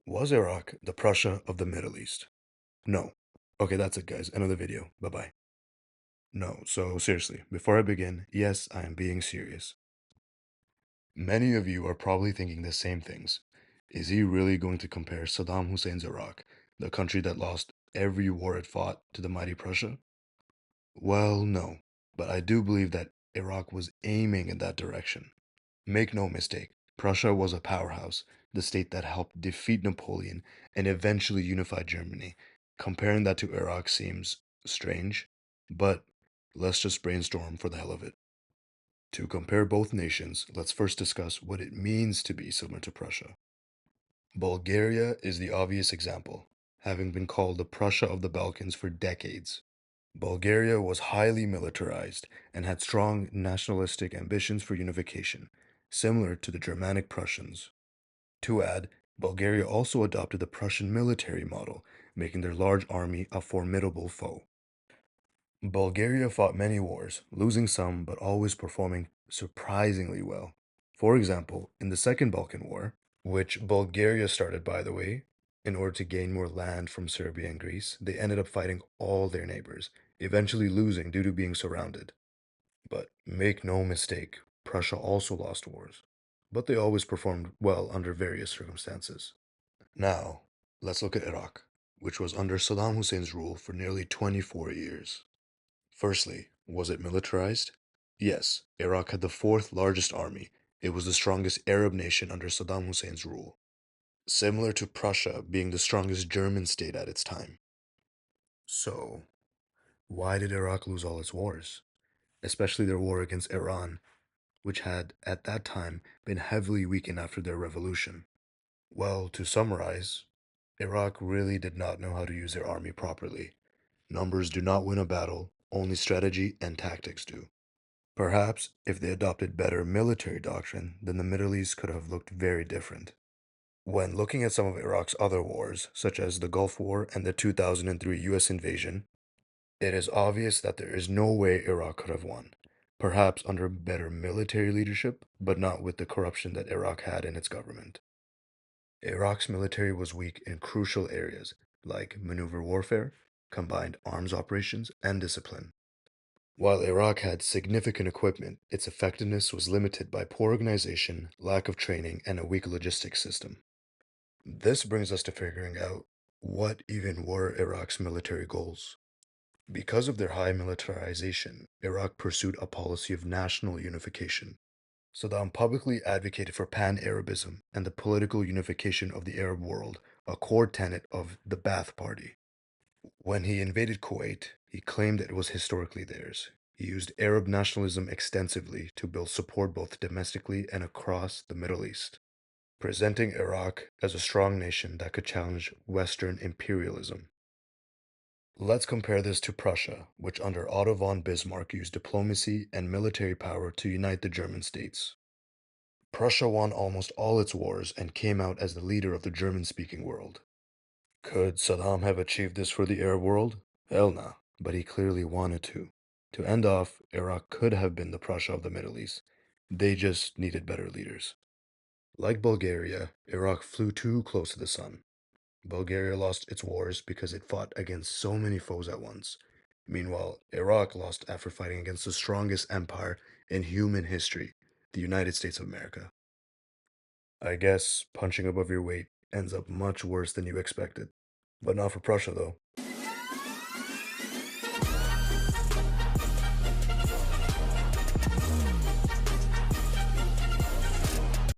Was Iraq the Prussia of the Middle East? No. Okay, that's it, guys. End of the video. Bye bye. No, so seriously, before I begin, yes, I am being serious. Many of you are probably thinking the same things. Is he really going to compare Saddam Hussein's Iraq, the country that lost every war it fought, to the mighty Prussia? Well, no, but I do believe that Iraq was aiming in that direction. Make no mistake, Prussia was a powerhouse, the state that helped defeat Napoleon and eventually unify Germany. Comparing that to Iraq seems strange, but let's just brainstorm for the hell of it. To compare both nations, let's first discuss what it means to be similar to Prussia. Bulgaria is the obvious example, having been called the Prussia of the Balkans for decades. Bulgaria was highly militarized and had strong nationalistic ambitions for unification, similar to the Germanic Prussians. To add, Bulgaria also adopted the Prussian military model, making their large army a formidable foe. Bulgaria fought many wars, losing some but always performing surprisingly well. For example, in the Second Balkan War, which Bulgaria started, by the way, in order to gain more land from Serbia and Greece, they ended up fighting all their neighbors, eventually losing due to being surrounded. But make no mistake, Prussia also lost wars, but they always performed well under various circumstances. Now, let's look at Iraq, which was under Saddam Hussein's rule for nearly 24 years. Firstly, was it militarized? Yes, Iraq had the fourth largest army. It was the strongest Arab nation under Saddam Hussein's rule, similar to Prussia being the strongest German state at its time. So, why did Iraq lose all its wars? Especially their war against Iran, which had, at that time, been heavily weakened after their revolution. Well, to summarize, Iraq really did not know how to use their army properly. Numbers do not win a battle, only strategy and tactics do. Perhaps if they adopted better military doctrine, then the Middle East could have looked very different. When looking at some of Iraq's other wars, such as the Gulf War and the 2003 US invasion, it is obvious that there is no way Iraq could have won. Perhaps under better military leadership, but not with the corruption that Iraq had in its government. Iraq's military was weak in crucial areas like maneuver warfare, combined arms operations, and discipline. While Iraq had significant equipment, its effectiveness was limited by poor organization, lack of training, and a weak logistics system. This brings us to figuring out what even were Iraq's military goals. Because of their high militarization, Iraq pursued a policy of national unification. Saddam publicly advocated for pan-Arabism and the political unification of the Arab world, a core tenet of the Ba'ath Party. When he invaded Kuwait, he claimed that it was historically theirs. He used Arab nationalism extensively to build support both domestically and across the Middle East, presenting Iraq as a strong nation that could challenge Western imperialism. Let's compare this to Prussia, which under Otto von Bismarck used diplomacy and military power to unite the German states. Prussia won almost all its wars and came out as the leader of the German-speaking world. Could Saddam have achieved this for the Arab world? Hell nah, but he clearly wanted to. To end off, Iraq could have been the Prussia of the Middle East. They just needed better leaders. Like Bulgaria, Iraq flew too close to the sun. Bulgaria lost its wars because it fought against so many foes at once. Meanwhile, Iraq lost after fighting against the strongest empire in human history, the United States of America. I guess punching above your weight ends up much worse than you expected. But not for Prussia, though.